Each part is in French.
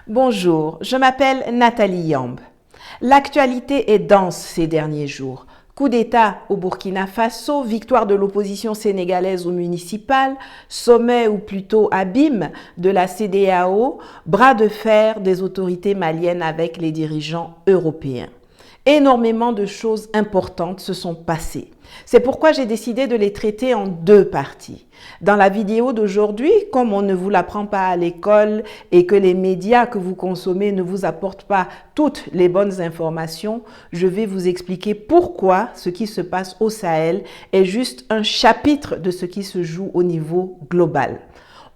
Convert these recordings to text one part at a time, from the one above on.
Bonjour, je m'appelle Nathalie Yamb. L'actualité est dense ces derniers jours. Coup d'État au Burkina Faso, victoire de l'opposition sénégalaise aux municipales, sommet ou plutôt abîme de la CEDEAO, bras de fer des autorités maliennes avec les dirigeants européens. Énormément de choses importantes se sont passées. C'est pourquoi j'ai décidé de les traiter en deux parties. Dans la vidéo d'aujourd'hui, comme on ne vous l'apprend pas à l'école et que les médias que vous consommez ne vous apportent pas toutes les bonnes informations, je vais vous expliquer pourquoi ce qui se passe au Sahel est juste un chapitre de ce qui se joue au niveau global.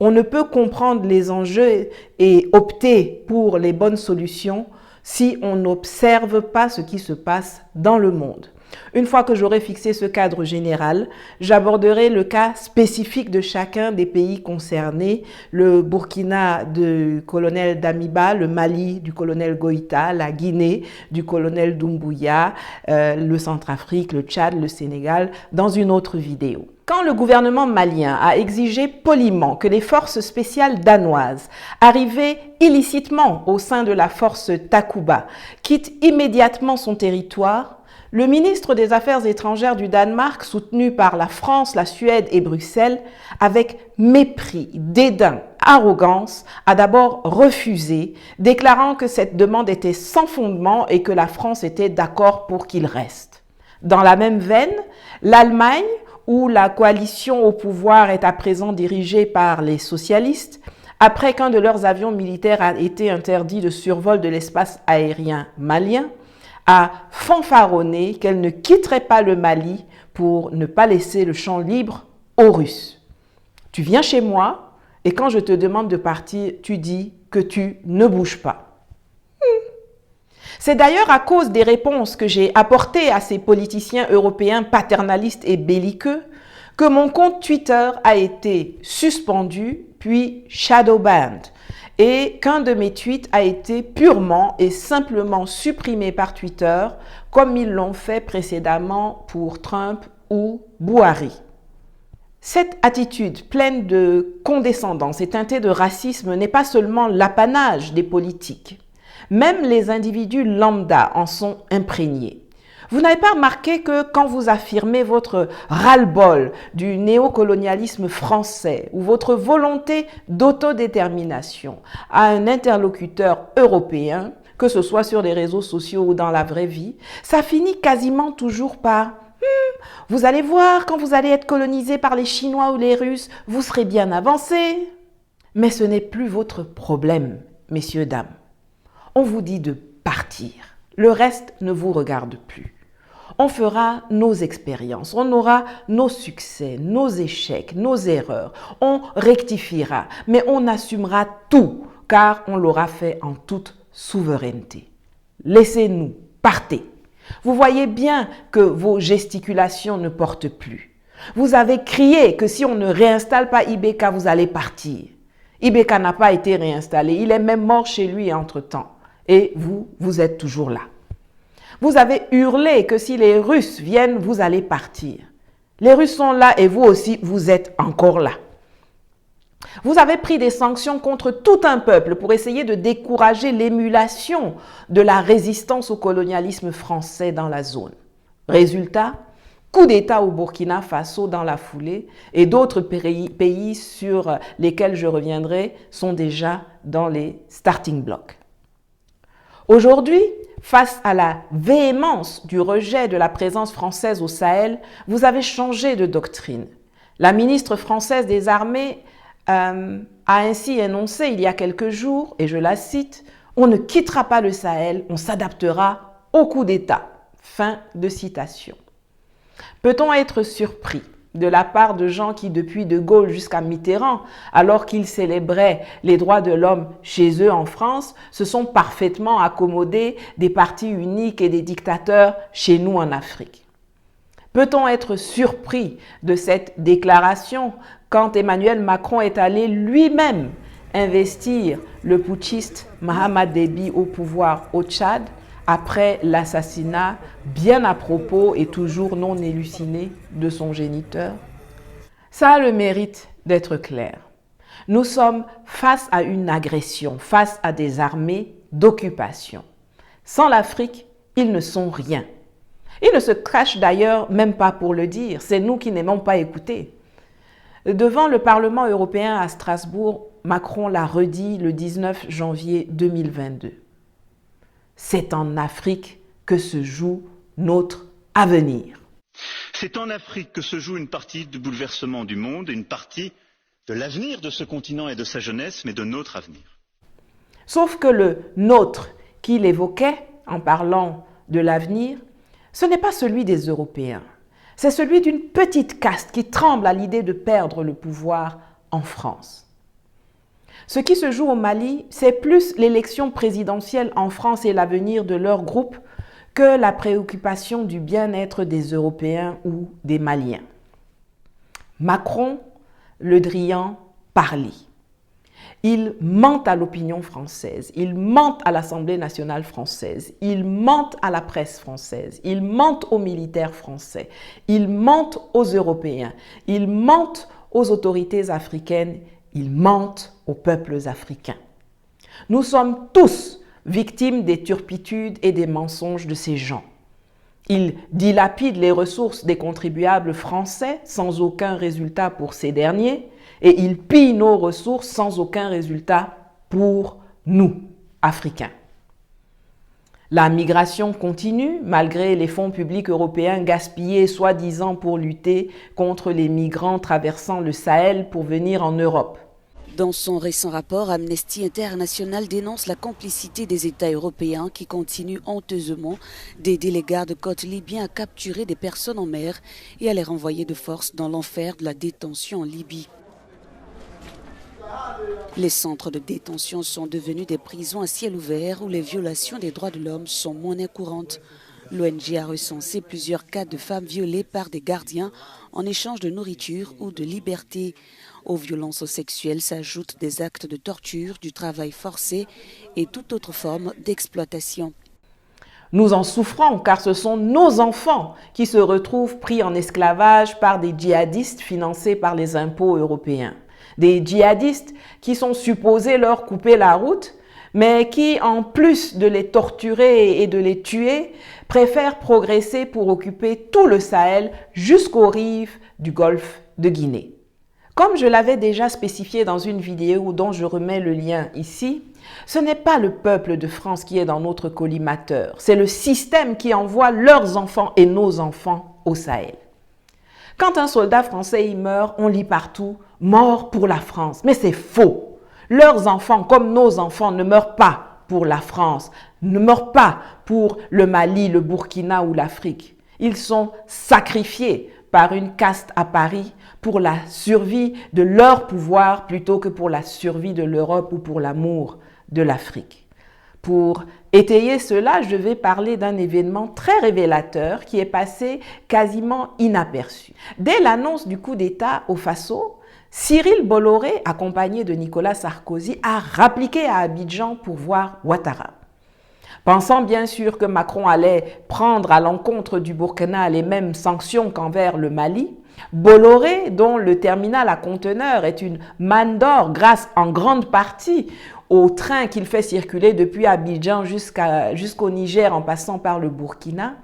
On ne peut comprendre les enjeux et opter pour les bonnes solutions si on n'observe pas ce qui se passe dans le monde. Une fois que j'aurai fixé ce cadre général, j'aborderai le cas spécifique de chacun des pays concernés, le Burkina du colonel Damiba, le Mali du colonel Goïta, la Guinée du colonel Doumbouya, le Centrafrique, le Tchad, le Sénégal, dans une autre vidéo. Quand le gouvernement malien a exigé poliment que les forces spéciales danoises, arrivées illicitement au sein de la force Takuba, quittent immédiatement son territoire, le ministre des Affaires étrangères du Danemark, soutenu par la France, la Suède et Bruxelles, avec mépris, dédain, arrogance, a d'abord refusé, déclarant que cette demande était sans fondement et que la France était d'accord pour qu'il reste. Dans la même veine, l'Allemagne, où la coalition au pouvoir est à présent dirigée par les socialistes, après qu'un de leurs avions militaires a été interdit de survol de l'espace aérien malien, a fanfaronné qu'elle ne quitterait pas le Mali pour ne pas laisser le champ libre aux Russes. Tu viens chez moi et quand je te demande de partir, tu dis que tu ne bouges pas. C'est d'ailleurs à cause des réponses que j'ai apportées à ces politiciens européens paternalistes et belliqueux que mon compte Twitter a été suspendu puis shadowbanned et qu'un de mes tweets a été purement et simplement supprimé par Twitter comme ils l'ont fait précédemment pour Trump ou Buhari. Cette attitude pleine de condescendance et teintée de racisme n'est pas seulement l'apanage des politiques. Même les individus lambda en sont imprégnés. Vous n'avez pas remarqué que quand vous affirmez votre ras-le-bol du néocolonialisme français ou votre volonté d'autodétermination à un interlocuteur européen, que ce soit sur les réseaux sociaux ou dans la vraie vie, ça finit quasiment toujours par « vous allez voir, quand vous allez être colonisé par les Chinois ou les Russes, vous serez bien avancé ». Mais ce n'est plus votre problème, messieurs, dames. On vous dit de partir. Le reste ne vous regarde plus. On fera nos expériences, on aura nos succès, nos échecs, nos erreurs. On rectifiera, mais on assumera tout, car on l'aura fait en toute souveraineté. Laissez-nous, partez. Vous voyez bien que vos gesticulations ne portent plus. Vous avez crié que si on ne réinstalle pas Ibeka, vous allez partir. Ibeka n'a pas été réinstallé, il est même mort chez lui entre-temps. Et vous, vous êtes toujours là. Vous avez hurlé que si les Russes viennent, vous allez partir. Les Russes sont là et vous aussi, vous êtes encore là. Vous avez pris des sanctions contre tout un peuple pour essayer de décourager l'émulation de la résistance au colonialisme français dans la zone. Résultat, coup d'État au Burkina Faso dans la foulée et d'autres pays sur lesquels je reviendrai sont déjà dans les starting blocks. Aujourd'hui, face à la véhémence du rejet de la présence française au Sahel, vous avez changé de doctrine. La ministre française des Armées a ainsi énoncé il y a quelques jours, et je la cite, « On ne quittera pas le Sahel, on s'adaptera au coup d'État ». Fin de citation. Peut-on être surpris de la part de gens qui, depuis De Gaulle jusqu'à Mitterrand, alors qu'ils célébraient les droits de l'homme chez eux en France, se sont parfaitement accommodés des partis uniques et des dictateurs chez nous en Afrique? Peut-on être surpris de cette déclaration quand Emmanuel Macron est allé lui-même investir le putschiste Mahamat Déby au pouvoir au Tchad après l'assassinat bien à propos et toujours non élucidé de son géniteur? Ça a le mérite d'être clair. Nous sommes face à une agression, face à des armées d'occupation. Sans l'Afrique, ils ne sont rien. Ils ne se cachent d'ailleurs même pas pour le dire, c'est nous qui n'aimons pas écouter. Devant le Parlement européen à Strasbourg, Macron l'a redit le 19 janvier 2022. C'est en Afrique que se joue notre avenir. C'est en Afrique que se joue une partie du bouleversement du monde, une partie de l'avenir de ce continent et de sa jeunesse, mais de notre avenir. Sauf que le nôtre qu'il évoquait en parlant de l'avenir, ce n'est pas celui des Européens. C'est celui d'une petite caste qui tremble à l'idée de perdre le pouvoir en France. Ce qui se joue au Mali, c'est plus l'élection présidentielle en France et l'avenir de leur groupe que la préoccupation du bien-être des Européens ou des Maliens. Macron, Le Drian, Parly. Il ment à l'opinion française, il ment à l'Assemblée nationale française, il ment à la presse française, il ment aux militaires français, il ment aux Européens, il ment aux autorités africaines, il ment aux peuples africains. Nous sommes tous victimes des turpitudes et des mensonges de ces gens. Ils dilapident les ressources des contribuables français sans aucun résultat pour ces derniers et ils pillent nos ressources sans aucun résultat pour nous, Africains. La migration continue malgré les fonds publics européens gaspillés soi-disant pour lutter contre les migrants traversant le Sahel pour venir en Europe. Dans son récent rapport, Amnesty International dénonce la complicité des États européens qui continuent honteusement d'aider les gardes-côtes libyens à capturer des personnes en mer et à les renvoyer de force dans l'enfer de la détention en Libye. Les centres de détention sont devenus des prisons à ciel ouvert où les violations des droits de l'homme sont monnaie courante. L'ONG a recensé plusieurs cas de femmes violées par des gardiens en échange de nourriture ou de liberté. Aux violences sexuelles s'ajoutent des actes de torture, du travail forcé et toute autre forme d'exploitation. Nous en souffrons car ce sont nos enfants qui se retrouvent pris en esclavage par des djihadistes financés par les impôts européens. Des djihadistes qui sont supposés leur couper la route, mais qui, en plus de les torturer et de les tuer, préfèrent progresser pour occuper tout le Sahel jusqu'aux rives du golfe de Guinée. Comme je l'avais déjà spécifié dans une vidéo dont je remets le lien ici, ce n'est pas le peuple de France qui est dans notre collimateur, c'est le système qui envoie leurs enfants et nos enfants au Sahel. Quand un soldat français y meurt, on lit partout « mort pour la France ». Mais c'est faux. Leurs enfants, comme nos enfants, ne meurent pas pour la France, ne meurent pas pour le Mali, le Burkina ou l'Afrique. Ils sont sacrifiés par une caste à Paris pour la survie de leur pouvoir plutôt que pour la survie de l'Europe ou pour l'amour de l'Afrique. Pour étayer cela, je vais parler d'un événement très révélateur qui est passé quasiment inaperçu. Dès l'annonce du coup d'État au Faso, Cyril Bolloré, accompagné de Nicolas Sarkozy, a rappliqué à Abidjan pour voir Ouattara. Pensant bien sûr que Macron allait prendre à l'encontre du Burkina les mêmes sanctions qu'envers le Mali, Bolloré, dont le terminal à conteneurs est une manne d'or grâce en grande partie au train qu'il fait circuler depuis Abidjan jusqu'au Niger en passant par le Burkina,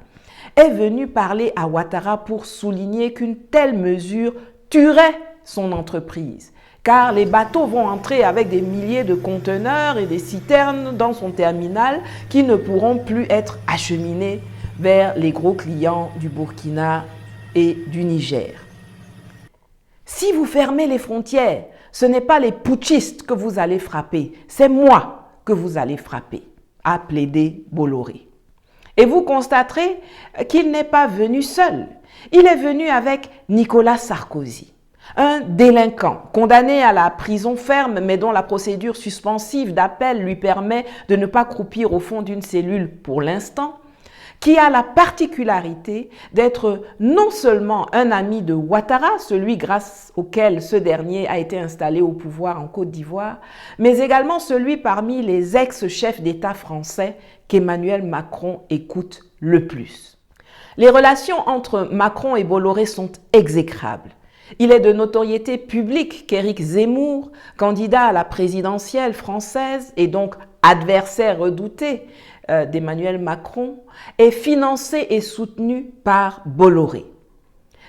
est venu parler à Ouattara pour souligner qu'une telle mesure tuerait son entreprise. Car les bateaux vont entrer avec des milliers de conteneurs et des citernes dans son terminal qui ne pourront plus être acheminés vers les gros clients du Burkina et du Niger. Si vous fermez les frontières, ce n'est pas les putschistes que vous allez frapper, c'est moi que vous allez frapper, a plaidé Bolloré. Et vous constaterez qu'il n'est pas venu seul, il est venu avec Nicolas Sarkozy. Un délinquant condamné à la prison ferme mais dont la procédure suspensive d'appel lui permet de ne pas croupir au fond d'une cellule pour l'instant, qui a la particularité d'être non seulement un ami de Ouattara, celui grâce auquel ce dernier a été installé au pouvoir en Côte d'Ivoire, mais également celui parmi les ex-chefs d'État français qu'Emmanuel Macron écoute le plus. Les relations entre Macron et Bolloré sont exécrables. Il est de notoriété publique qu'Éric Zemmour, candidat à la présidentielle française et donc adversaire redouté d'Emmanuel Macron, est financé et soutenu par Bolloré.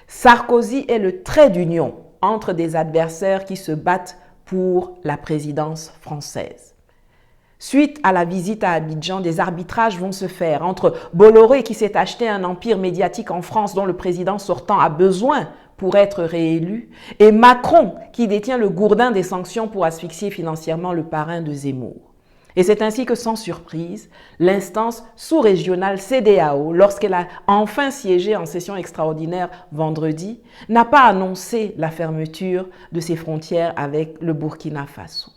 Sarkozy est le trait d'union entre des adversaires qui se battent pour la présidence française. Suite à la visite à Abidjan, des arbitrages vont se faire entre Bolloré qui s'est acheté un empire médiatique en France dont le président sortant a besoin pour être réélu et Macron qui détient le gourdin des sanctions pour asphyxier financièrement le parrain de Zemmour. Et c'est ainsi que, sans surprise, l'instance sous-régionale CEDEAO, lorsqu'elle a enfin siégé en session extraordinaire vendredi, n'a pas annoncé la fermeture de ses frontières avec le Burkina Faso.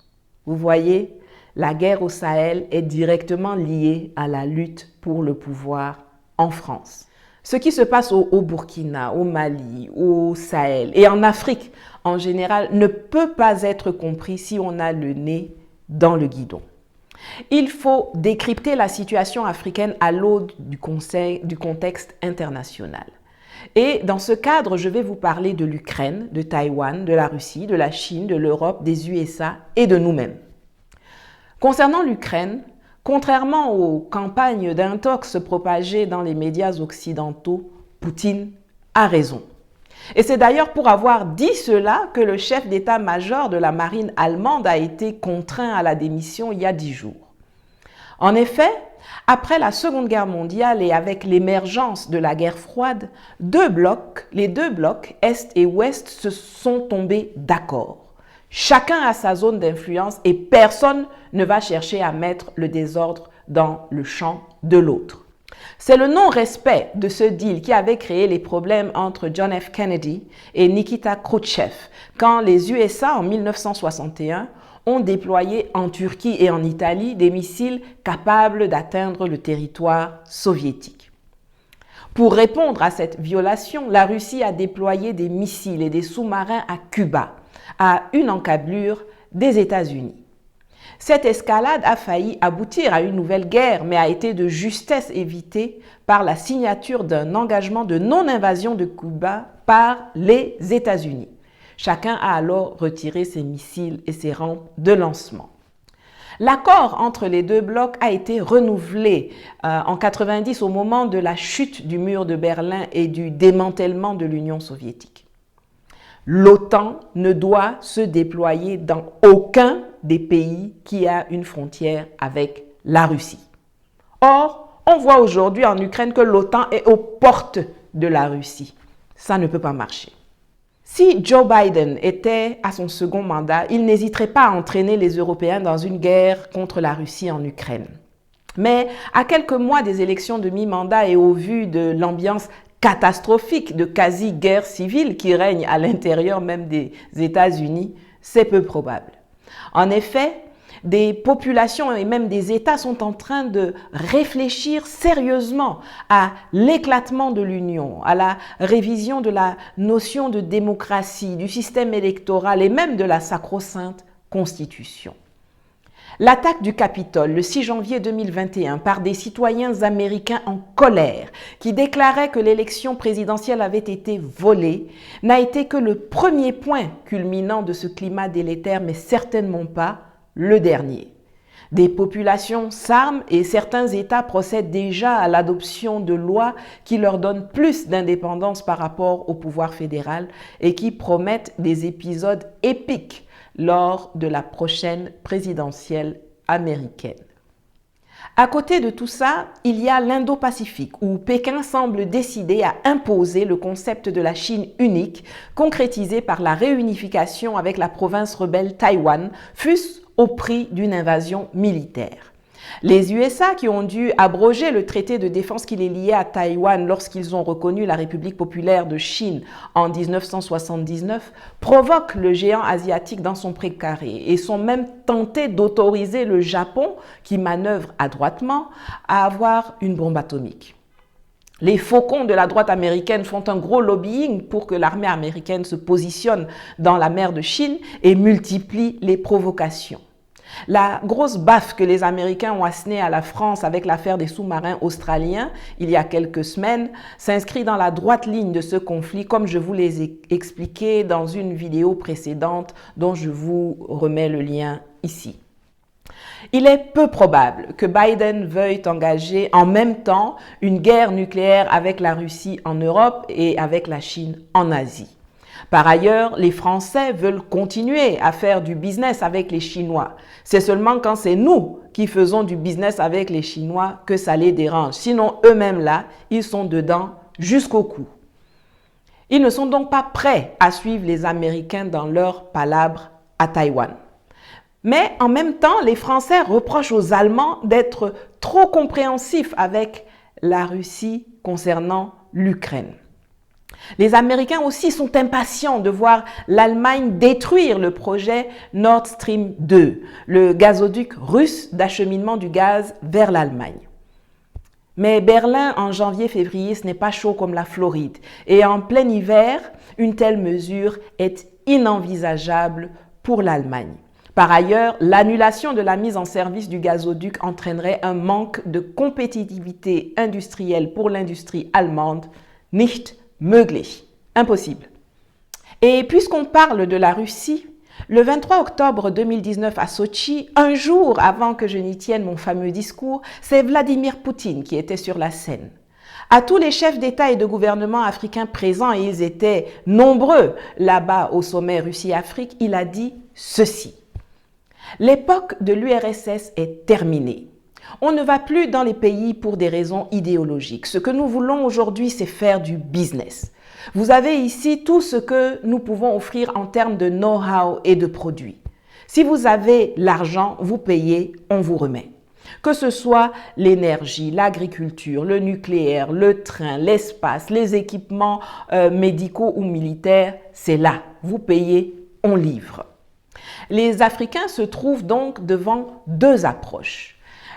Vous voyez, la guerre au Sahel est directement liée à la lutte pour le pouvoir en France. Ce qui se passe au Burkina, au Mali, au Sahel et en Afrique en général ne peut pas être compris si on a le nez dans le guidon. Il faut décrypter la situation africaine à l'aune du contexte international. Et dans ce cadre, je vais vous parler de l'Ukraine, de Taïwan, de la Russie, de la Chine, de l'Europe, des USA et de nous-mêmes. Concernant l'Ukraine, contrairement aux campagnes d'intox propagées dans les médias occidentaux, Poutine a raison. Et c'est d'ailleurs pour avoir dit cela que le chef d'état-major de la marine allemande a été contraint à la démission il y a 10 jours. En effet, après la Seconde Guerre mondiale et avec l'émergence de la guerre froide, les deux blocs, Est et Ouest, se sont tombés d'accord. Chacun a sa zone d'influence et personne ne va chercher à mettre le désordre dans le champ de l'autre. C'est le non-respect de ce deal qui avait créé les problèmes entre John F. Kennedy et Nikita Khrouchtchev quand les USA, en 1961, ont déployé en Turquie et en Italie des missiles capables d'atteindre le territoire soviétique. Pour répondre à cette violation, la Russie a déployé des missiles et des sous-marins à Cuba, à une encablure des États-Unis. Cette escalade a failli aboutir à une nouvelle guerre, mais a été de justesse évitée par la signature d'un engagement de non-invasion de Cuba par les États-Unis. Chacun a alors retiré ses missiles et ses rampes de lancement. L'accord entre les deux blocs a été renouvelé en 1990 au moment de la chute du mur de Berlin et du démantèlement de l'Union soviétique. L'OTAN ne doit se déployer dans aucun des pays qui a une frontière avec la Russie. Or, on voit aujourd'hui en Ukraine que l'OTAN est aux portes de la Russie. Ça ne peut pas marcher. Si Joe Biden était à son second mandat, il n'hésiterait pas à entraîner les Européens dans une guerre contre la Russie en Ukraine. Mais à quelques mois des élections de mi-mandat et au vu de l'ambiance catastrophique de quasi-guerre civile qui règne à l'intérieur même des États-Unis, c'est peu probable. En effet, des populations et même des États sont en train de réfléchir sérieusement à l'éclatement de l'Union, à la révision de la notion de démocratie, du système électoral et même de la sacro-sainte Constitution. L'attaque du Capitole le 6 janvier 2021 par des citoyens américains en colère qui déclaraient que l'élection présidentielle avait été volée n'a été que le premier point culminant de ce climat délétère, mais certainement pas le dernier. Des populations s'arment et certains États procèdent déjà à l'adoption de lois qui leur donnent plus d'indépendance par rapport au pouvoir fédéral et qui promettent des épisodes épiques lors de la prochaine présidentielle américaine. À côté de tout ça, il y a l'Indo-Pacifique, où Pékin semble décidé à imposer le concept de la Chine unique, concrétisé par la réunification avec la province rebelle Taïwan, fût-ce au prix d'une invasion militaire. Les USA, qui ont dû abroger le traité de défense qui les liait à Taïwan lorsqu'ils ont reconnu la République populaire de Chine en 1979, provoquent le géant asiatique dans son précaré et sont même tentés d'autoriser le Japon, qui manœuvre adroitement, à avoir une bombe atomique. Les faucons de la droite américaine font un gros lobbying pour que l'armée américaine se positionne dans la mer de Chine et multiplient les provocations. La grosse baffe que les Américains ont assénée à la France avec l'affaire des sous-marins australiens il y a quelques semaines s'inscrit dans la droite ligne de ce conflit, comme je vous l'ai expliqué dans une vidéo précédente dont je vous remets le lien ici. Il est peu probable que Biden veuille engager en même temps une guerre nucléaire avec la Russie en Europe et avec la Chine en Asie. Par ailleurs, les Français veulent continuer à faire du business avec les Chinois. C'est seulement quand c'est nous qui faisons du business avec les Chinois que ça les dérange. Sinon, eux-mêmes là, ils sont dedans jusqu'au cou. Ils ne sont donc pas prêts à suivre les Américains dans leur palabre à Taïwan. Mais en même temps, les Français reprochent aux Allemands d'être trop compréhensifs avec la Russie concernant l'Ukraine. Les Américains aussi sont impatients de voir l'Allemagne détruire le projet Nord Stream 2, le gazoduc russe d'acheminement du gaz vers l'Allemagne. Mais Berlin, en janvier-février, ce n'est pas chaud comme la Floride. Et en plein hiver, une telle mesure est inenvisageable pour l'Allemagne. Par ailleurs, l'annulation de la mise en service du gazoduc entraînerait un manque de compétitivité industrielle pour l'industrie allemande, nicht möglich, impossible. Et puisqu'on parle de la Russie, le 23 octobre 2019 à Sochi, un jour avant que je n'y tienne mon fameux discours, c'est Vladimir Poutine qui était sur la scène. À tous les chefs d'État et de gouvernement africains présents, et ils étaient nombreux là-bas au sommet Russie-Afrique, il a dit ceci. L'époque de l'URSS est terminée. On ne va plus dans les pays pour des raisons idéologiques. Ce que nous voulons aujourd'hui, c'est faire du business. Vous avez ici tout ce que nous pouvons offrir en termes de know-how et de produits. Si vous avez l'argent, vous payez, on vous remet. Que ce soit l'énergie, l'agriculture, le nucléaire, le train, l'espace, les équipements médicaux ou militaires, c'est là. Vous payez, on livre. Les Africains se trouvent donc devant deux approches.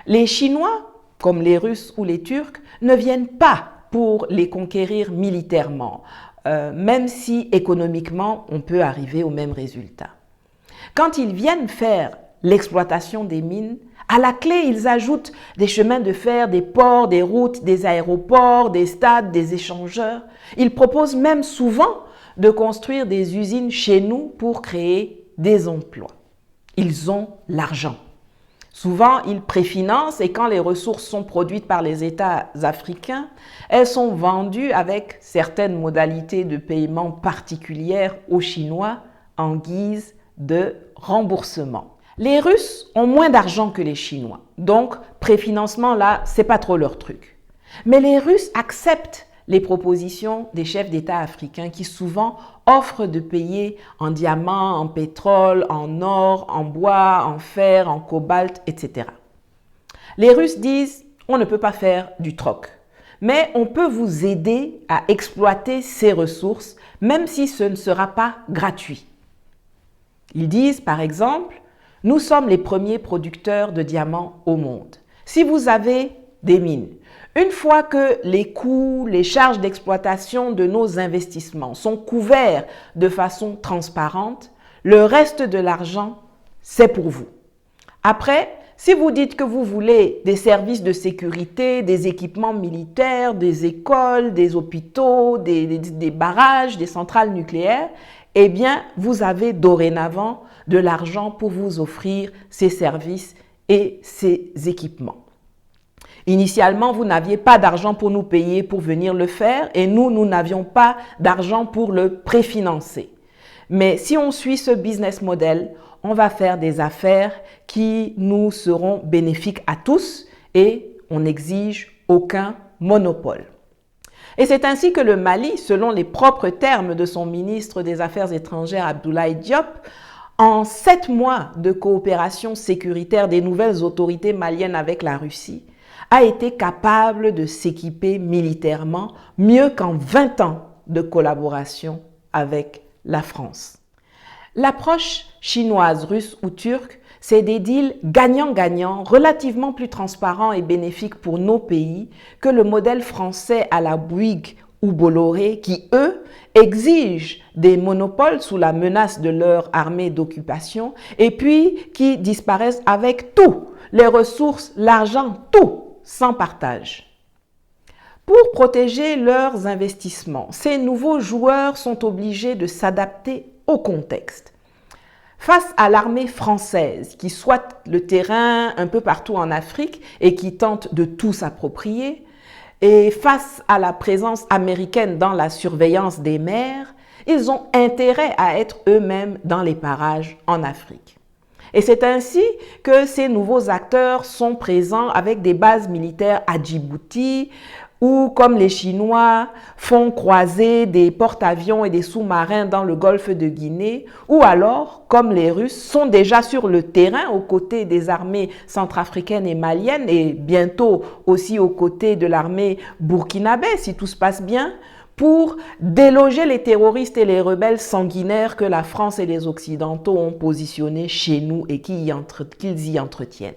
Les Chinois, comme les Russes ou les Turcs, ne viennent pas pour les conquérir militairement, même si économiquement on peut arriver au même résultat. Quand ils viennent faire l'exploitation des mines, à la clé, ils ajoutent des chemins de fer, des ports, des routes, des aéroports, des stades, des échangeurs. Ils proposent même souvent de construire des usines chez nous pour créer des emplois. Ils ont l'argent. Souvent, ils préfinancent et quand les ressources sont produites par les États africains, elles sont vendues avec certaines modalités de paiement particulières aux Chinois en guise de remboursement. Les Russes ont moins d'argent que les Chinois, donc préfinancement là, c'est pas trop leur truc. Mais les Russes acceptent les propositions des chefs d'État africains qui souvent offrent de payer en diamants, en pétrole, en or, en bois, en fer, en cobalt, etc. Les Russes disent « on ne peut pas faire du troc, mais on peut vous aider à exploiter ces ressources, même si ce ne sera pas gratuit. » Ils disent par exemple « nous sommes les premiers producteurs de diamants au monde. Si vous avez des mines, une fois que les coûts, les charges d'exploitation de nos investissements sont couverts de façon transparente, le reste de l'argent, c'est pour vous. Après, si vous dites que vous voulez des services de sécurité, des équipements militaires, des écoles, des hôpitaux, des barrages, des centrales nucléaires, eh bien, vous avez dorénavant de l'argent pour vous offrir ces services et ces équipements. Initialement, vous n'aviez pas d'argent pour nous payer pour venir le faire et nous n'avions pas d'argent pour le préfinancer. Mais si on suit ce business model, on va faire des affaires qui nous seront bénéfiques à tous et on n'exige aucun monopole. Et c'est ainsi que le Mali, selon les propres termes de son ministre des Affaires étrangères Abdoulaye Diop, en 7 mois de coopération sécuritaire des nouvelles autorités maliennes avec la Russie, a été capable de s'équiper militairement mieux qu'en 20 ans de collaboration avec la France. L'approche chinoise, russe ou turque, c'est des deals gagnant-gagnant, relativement plus transparents et bénéfiques pour nos pays que le modèle français à la Bouygues ou Bolloré qui, eux, exigent des monopoles sous la menace de leur armée d'occupation et puis qui disparaissent avec tout, les ressources, l'argent, tout, sans partage. Pour protéger leurs investissements, ces nouveaux joueurs sont obligés de s'adapter au contexte. Face à l'armée française qui souhaite le terrain un peu partout en Afrique et qui tente de tout s'approprier, et face à la présence américaine dans la surveillance des mers, ils ont intérêt à être eux-mêmes dans les parages en Afrique. Et c'est ainsi que ces nouveaux acteurs sont présents avec des bases militaires à Djibouti, ou comme les Chinois font croiser des porte-avions et des sous-marins dans le golfe de Guinée, ou alors, comme les Russes, sont déjà sur le terrain aux côtés des armées centrafricaines et maliennes et bientôt aussi aux côtés de l'armée burkinabé, si tout se passe bien, pour déloger les terroristes et les rebelles sanguinaires que la France et les Occidentaux ont positionnés chez nous et qu'ils y entretiennent.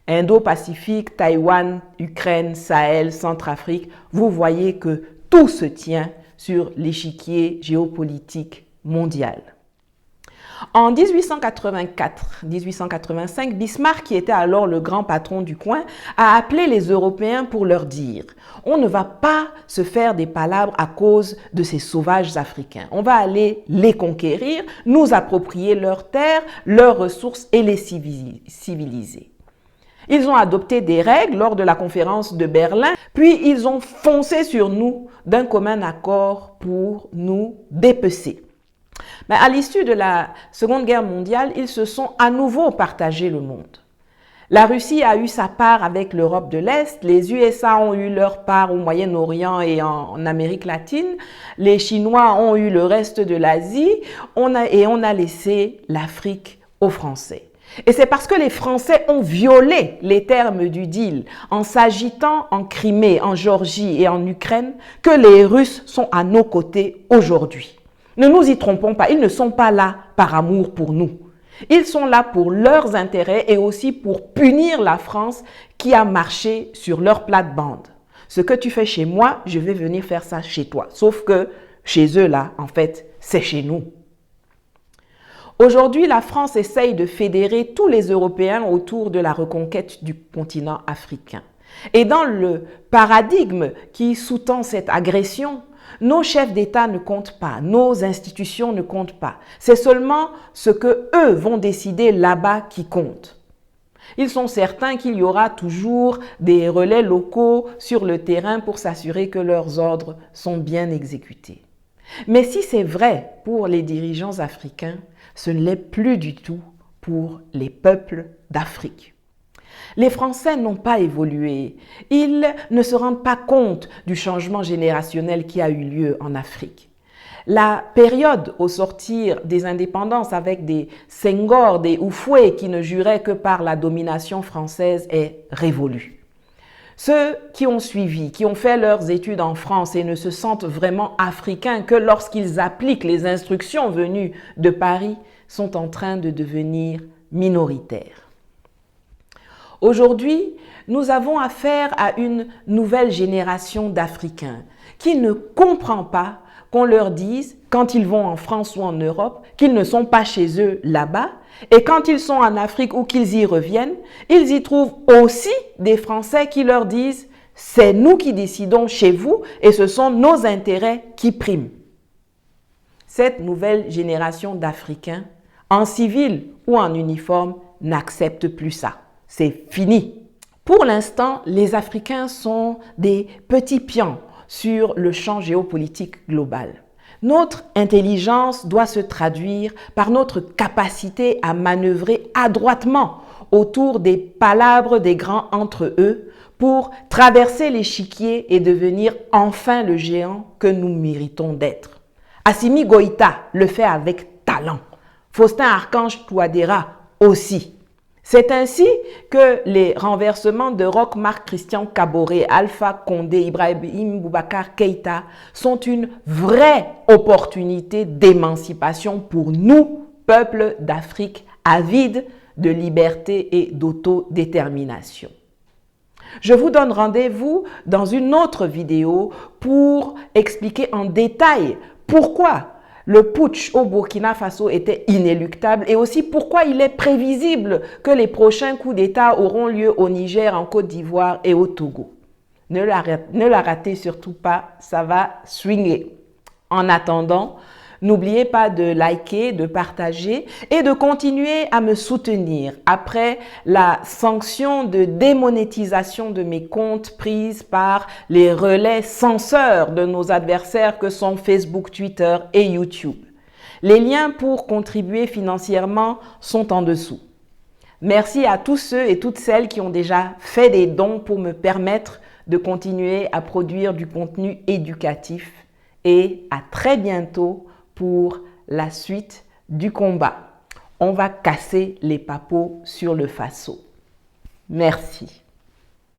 Indo-Pacifique, Taïwan, Ukraine, Sahel, Centrafrique, vous voyez que tout se tient sur l'échiquier géopolitique mondial. En 1884-1885, Bismarck, qui était alors le grand patron du coin, a appelé les Européens pour leur dire « On ne va pas se faire des palabres à cause de ces sauvages africains. On va aller les conquérir, nous approprier leurs terres, leurs ressources et les civiliser. » Ils ont adopté des règles lors de la conférence de Berlin, puis ils ont foncé sur nous d'un commun accord pour nous dépecer. Mais à l'issue de la Seconde Guerre mondiale, ils se sont à nouveau partagé le monde. La Russie a eu sa part avec l'Europe de l'Est, les USA ont eu leur part au Moyen-Orient et en Amérique latine, les Chinois ont eu le reste de l'Asie, on a laissé l'Afrique aux Français. Et c'est parce que les Français ont violé les termes du deal en s'agitant en Crimée, en Géorgie et en Ukraine que les Russes sont à nos côtés aujourd'hui. Ne nous y trompons pas, ils ne sont pas là par amour pour nous. Ils sont là pour leurs intérêts et aussi pour punir la France qui a marché sur leur plate-bande. Ce que tu fais chez moi, je vais venir faire ça chez toi. Sauf que chez eux, là, en fait, c'est chez nous. Aujourd'hui, la France essaye de fédérer tous les Européens autour de la reconquête du continent africain. Et dans le paradigme qui sous-tend cette agression, nos chefs d'État ne comptent pas, nos institutions ne comptent pas. C'est seulement ce que eux vont décider là-bas qui compte. Ils sont certains qu'il y aura toujours des relais locaux sur le terrain pour s'assurer que leurs ordres sont bien exécutés. Mais si c'est vrai pour les dirigeants africains, ce ne l'est plus du tout pour les peuples d'Afrique. Les Français n'ont pas évolué. Ils ne se rendent pas compte du changement générationnel qui a eu lieu en Afrique. La période au sortir des indépendances avec des Senghor, des Houphouët qui ne juraient que par la domination française est révolue. Ceux qui ont suivi, qui ont fait leurs études en France et ne se sentent vraiment africains que lorsqu'ils appliquent les instructions venues de Paris, sont en train de devenir minoritaires. Aujourd'hui, nous avons affaire à une nouvelle génération d'Africains qui ne comprend pas qu'on leur dise, quand ils vont en France ou en Europe, qu'ils ne sont pas chez eux là-bas. Et quand ils sont en Afrique ou qu'ils y reviennent, ils y trouvent aussi des Français qui leur disent « c'est nous qui décidons chez vous et ce sont nos intérêts qui priment ». Cette nouvelle génération d'Africains, en civil ou en uniforme, n'accepte plus ça. C'est fini. Pour l'instant, les Africains sont des petits pions sur le champ géopolitique global. Notre intelligence doit se traduire par notre capacité à manœuvrer adroitement autour des palabres des grands entre eux pour traverser l'échiquier et devenir enfin le géant que nous méritons d'être. Assimi Goïta le fait avec talent. Faustin Archange Touadéra aussi. C'est ainsi que les renversements de Roch Marc Christian Kaboré, Alpha Condé, Ibrahim Boubacar Keïta sont une vraie opportunité d'émancipation pour nous, peuple d'Afrique avides de liberté et d'autodétermination. Je vous donne rendez-vous dans une autre vidéo pour expliquer en détail pourquoi le putsch au Burkina Faso était inéluctable et aussi pourquoi il est prévisible que les prochains coups d'État auront lieu au Niger, en Côte d'Ivoire et au Togo. Ne la ratez surtout pas, ça va swinger. En attendant, n'oubliez pas de liker, de partager et de continuer à me soutenir après la sanction de démonétisation de mes comptes prise par les relais censeurs de nos adversaires que sont Facebook, Twitter et YouTube. Les liens pour contribuer financièrement sont en dessous. Merci à tous ceux et toutes celles qui ont déjà fait des dons pour me permettre de continuer à produire du contenu éducatif et à très bientôt pour la suite du combat. On va casser les papos sur le Faso. Merci.